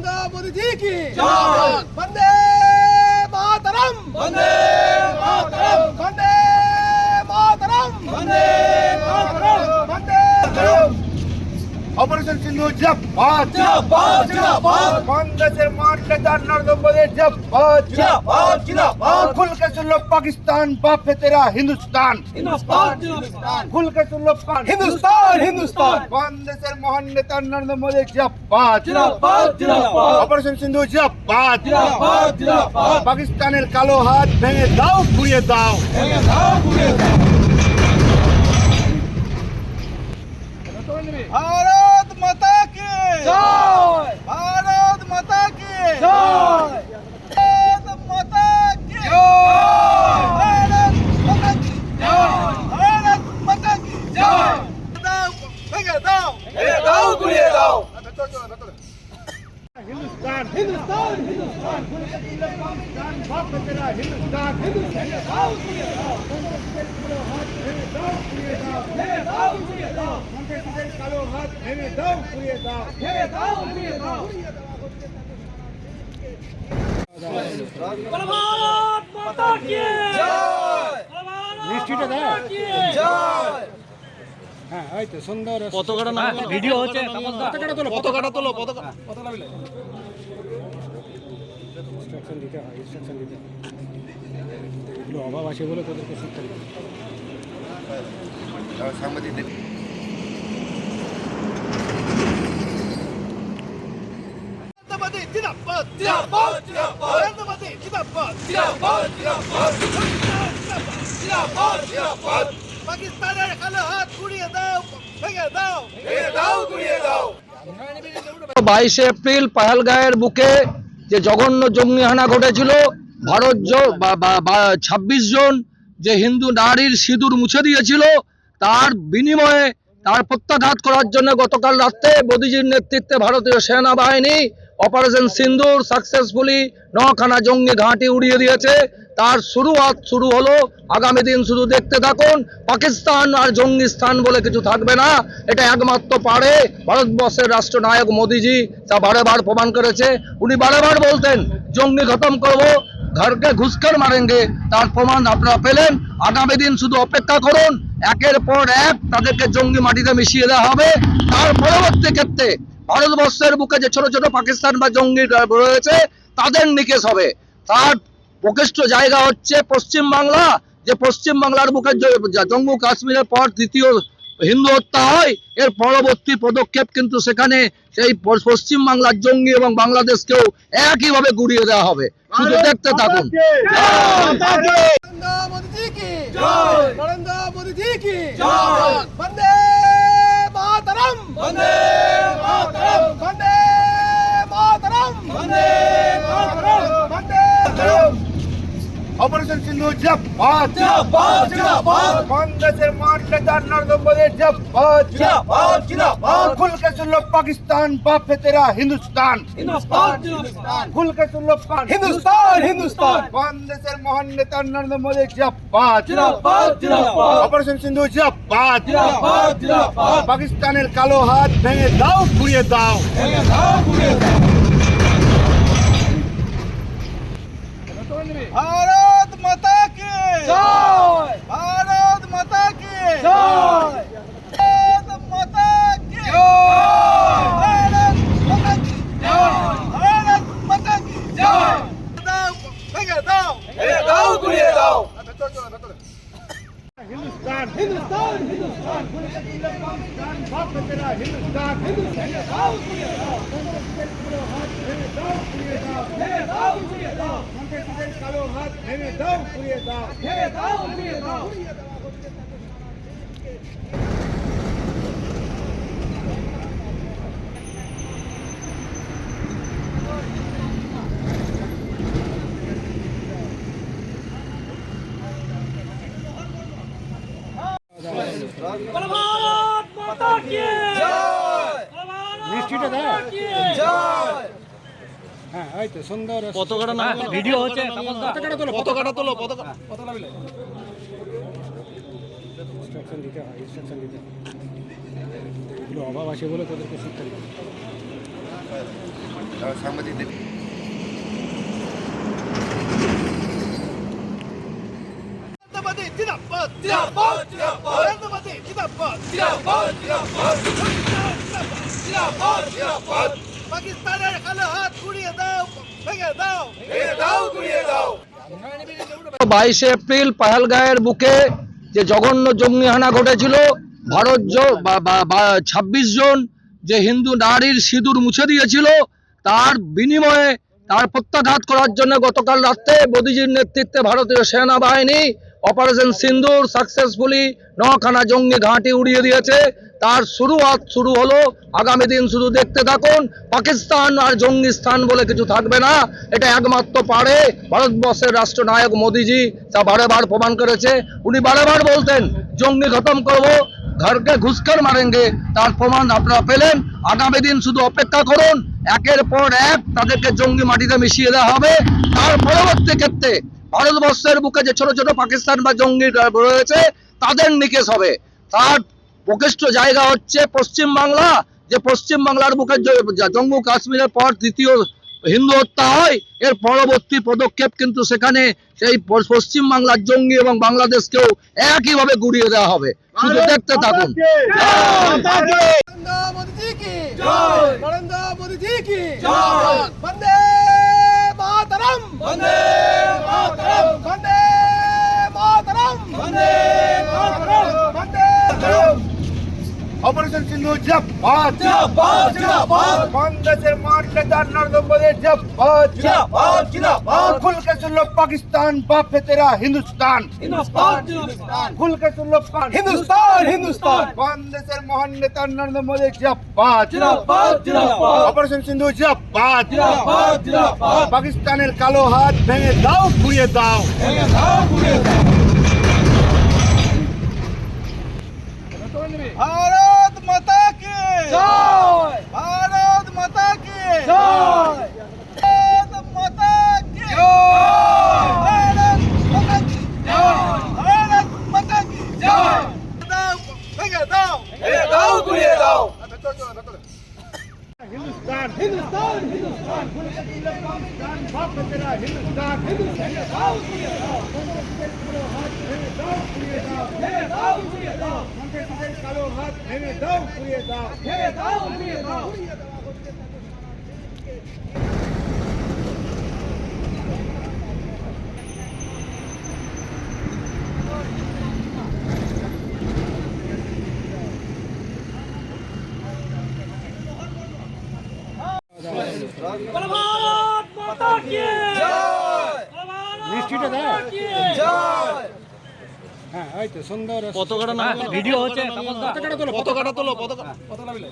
नरेंद्र मोदी जी की जय। वंदे मातरम, वंदे मातरम, वंदे मातरम, वंदे मातरम, वंदे मातरम। ऑपरेशन सिंधु जिंदाबाद जिंदाबाद जिंदाबाद बांग्लादेशের মাঠ নেতা নরেন্দ্র মোদি जिंदाबाद जिंदाबाद जिंदाबाद। खुल के सुन लो पाकिस्तान बाप है तेरा हिंदुस्तान हिंदुस्तान हिंदुस्तान खुल के सुन लो हिंदुस्तान हिंदुस्तान। বাংলাদেশের মহান নেতা নরেন্দ্র মোদি जिंदाबाद जिंदाबाद जिंदाबाद অপারেশন সিন্ধু जिंदाबाद जिंदाबाद जिंदाबाद। পাকিস্তানের কালো হাত ভেঙে দাও ঘুরিয়ে দাও भैया दाओ पूरे दाओ। भारत माता की जय। भारत माता की जय। भारत माता की भारत माता की भारत माता की जय। दाओ भैया दाओ भैया दाओ पूरे दाओ। हिंदुस्तान हिंदुस्तान हिंदुस्तान पाकिस्तान बाप है तेरा हिंदुस्तान भैया दाओ पूरे दाओ। भैया दाओ पूरे दाओ। কালো হাত ভেঙে দাও ঘুরিয়ে দাও भैया दाओ पूरे दाओ। भारत माता की जय। মিষ্টিটা দাও। भारत माता की जय। হ্যাঁ এই তো সুন্দর পতাকাটা নাম ভিডিও হচ্ছে পতাকাটা তোলো পতাকাটা তোলো পতাকা ইনস্ট্রাকশন দিতে হয় ইনস্ট্রাকশন দিতে হয় এগুলো অভাব আছে বলে তোদেরকে শিক্ষা দিতে হয়। সাংবাদিকদের जिंदाबाद जिंदाबाद नरेंद्र मोदी जिंदाबाद जिंदाबाद जिंदाबाद जिंदाबाद जिंदाबाद। पाकिस्ताনের কালো হাত ঘুরিয়ে দাও ভেঙে দাও ভেঙে দাও ঘুরিয়ে দাও। 22 এপ্রিল পাহেলগাঁয়ের বুকে যে জঘন্য জঙ্গি হানা ঘটেছিল, ভারত 26 জন যে হিন্দু নারীর সিঁদুর মুছে দিয়েছিল, তার বিনিময়ে তার প্রত্যাঘাত করার জন্য গতকাল রাতে মোদিজির নেতৃত্বে ভারতীয় সেনাবাহিনী অপারেশন সিন্দুর সাকসেসফুলি 9খানা জঙ্গি ঘাঁটি উড়িয়ে দিয়েছে। তার শুরু হলো। আগামী দিন শুধু দেখতে থাকুন। পাকিস্তান আর জঙ্গিস্তান বলে কিছু থাকবে না। এটা একমাত্র পারে ভারতবর্ষের রাষ্ট্রনায়ক মোদিজি, তা বারেবার প্রমাণ করেছে। উনি বারেবার বলতেন জঙ্গি খতম করব, ঘরকে ঘুষখোর মারেঙ্গে, তার প্রমাণ আপনারা পেলেন। আগামী দিন শুধু অপেক্ষা করুন, একের পর এক তাদেরকে জঙ্গি মাটিতে মিশিয়ে দেওয়া হবে। তার পরবর্তী ক্ষেত্রে ভারতবর্ষের বুকে যে ছোট ছোট পাকিস্তান বা জঙ্গি রয়েছে তাদের নিকেশ হবে। তার প্রকৃষ্ট জায়গা হচ্ছে পশ্চিম বাংলা, যে পশ্চিম বাংলার বুকে জম্মু কাশ্মীরের পর দ্বিতীয় হিন্দু হত্যা হয়। এর পরবর্তী পদক্ষেপ কিন্তু সেখানে সেই পশ্চিম বাংলার জঙ্গি এবং বাংলাদেশকেও একইভাবে গুড়িয়ে দেওয়া হবে। শুধু দেখতে থাকুন। नरेंद्र मोदी जी की जय। नरेंद्र मोदी जी की जय। वंदे मातरम, वंदे मातरम, वंदे मातरम, वंदे मातरम, वंदे मातरम। ऑपरेशन सिंधु जिंदाबाद जिंदाबाद जिंदाबाद बांग्लादेशের মাঠ নেতা নরেন্দ্র মোদি जिंदाबाद जिंदाबाद जिंदाबाद। खुल के सुन लो पाकिस्तान बाप है तेरा हिंदुस्तान हिंदुस्तान हिंदुस्तान खुल के सुन लो हिंदुस्तान हिंदुस्तान। বাংলাদেশের মহান নেতা নরেন্দ্র মোদি जिंदाबाद जिंदाबाद जिंदाबाद অপারেশন সিন্ধু जिंदाबाद जिंदाबाद जिंदाबाद। পাকিস্তানের কালো হাত ভেঙে দাও ঘুরিয়ে দাও भैया दाओ पूरे दाओ। भारत माता की जय। भारत माता की जय। भारत माता की भारत माता की भारत माता की जय। दाओ भैया दाओ भैया दाओ पूरे दाओ। हिंदुस्तान हिंदुस्तान हिंदुस्तान पाकिस्तान बाप है तेरा हिंदुस्तान भैया दाओ पूरे दाओ। भैया दाओ पूरे दाओ। কালো হাত ভেঙে দাও ঘুরিয়ে দাও भैया दाओ पूरे दाओ। भारत माता की जय। মিষ্টিটা দাও। भारत माता की जय। হ্যাঁ এই তো সুন্দর পতাকাটা নাম ভিডিও হচ্ছে পতাকাটা তোলো পতাকাটা তোলো পতাকা ইনস্ট্রাকশন দিতে হয় ইনস্ট্রাকশন দিতে হয় এগুলো অভাব আছে বলে তোদেরকে শিক্ষা দিতে হয়। সাংবাদিকদের নরেন্দ্র মোদী জিন্দাবাদ জিন্দাবাদ জিন্দাবাদ নরেন্দ্র মোদী জিন্দাবাদ জিন্দাবাদ জিন্দাবাদ জিন্দাবাদ জিন্দাবাদ পাকিস্তানের কালো হাত গুড়িয়ে দাও ভেঙে দাও গুড়িয়ে দাও 22 এপ্রিল পাহেলগাঁয়ের বুকে যে জঘন্য জঙ্গিহানা ঘটেছিল, 26 জন যে হিন্দু নারীর সিঁদুর মুছে দিয়েছিল, তার বিনিময়ে তার প্রত্যাঘাত করার জন্য গতকাল রাতে মোদিজির নেতৃত্বে ভারতীয় সেনাবাহিনী অপারেশন সিন্দুর সাকসেসফুলি 9খানা জঙ্গি ঘাঁটি উড়িয়ে দিয়েছে। তার শুরু হলো। আগামী দিন শুধু দেখতে থাকুন। পাকিস্তান আর জঙ্গিস্তান বলে কিছু থাকবে না। এটা একমাত্র পারে ভারতবর্ষের রাষ্ট্রনায়ক মোদিজি, তা বারবার প্রমাণ করেছে। উনি বারবার বলতেন জঙ্গি খতম করব, ঘরকে ঘুষখোর মারেঙ্গে, তার প্রমাণ আপনারা পেলেন। আগামী দিন শুধু অপেক্ষা করুন, একের পর এক তাদেরকে জঙ্গি মাটিতে মিশিয়ে দেওয়া হবে। তার পরবর্তী ক্ষেত্রে ভারতবর্ষের বুকে যে ছোট ছোট পাকিস্তান বা জঙ্গি রয়েছে তাদের নিকেশ হবে। তার প্রকৃষ্ট জায়গা হচ্ছে পশ্চিম বাংলা, যে পশ্চিম বাংলার বুকে জম্মু কাশ্মীরের পর দ্বিতীয় হিন্দু হত্যা হয়। এর পরবর্তী পদক্ষেপ কিন্তু সেখানে সেই পশ্চিম বাংলার জঙ্গি এবং বাংলাদেশকেও একইভাবে গুড়িয়ে দেওয়া হবে। শুধু দেখতে থাকুন। नरेंद्र मोदी जी की जय नरेंद्र मोदी जी की जय वंदे मातरम वंदे मातरम वंदे मातरम वंदे मातरम वंदे অপারেশন সিন্ধু জিন্দাবাদ जिंदाबाद जिंदाबाद বাংলাদেশের মান নেতা নরেন্দ্র মোদী জিন্দাবাদ जिंदाबाद जिंदाबाद खुल के सुन लो पाकिस्तान बाप है तेरा हिंदुस्तान हिंदुस्तान हिंदुस्तान खुल के सुन लो हिंदुस्तान हिंदुस्तान বাংলাদেশের মহান নেতা নরেন্দ্র মোদী জিন্দাবাদ जिंदाबाद जिंदाबाद অপারেশন সিন্ধু জিন্দাবাদ जिंदाबाद जिंदाबाद পাকিস্তানের কালো হাত ভেঙে দাও ঘুরিয়ে দাও भारत माता की जय भारत माता की जय भारत माता की जय भारत माता की जय भारत माता की जय दाओ भगे दाओ गुड़िए दाओ हिंदुस्तान हिंदुस्तान हिंदुस्तान पाकिस्तान बाप है तेरा हिंदुस्तान কালো হাত ভেঙে দাও ঘুরিয়ে দাও মিষ্টিটা দাও। হ্যাঁ, এই তো সুন্দর। পতাকাটা ভিডিও হচ্ছে। পতাকাটা তোলো, পতাকাটা তোলো, পতাকা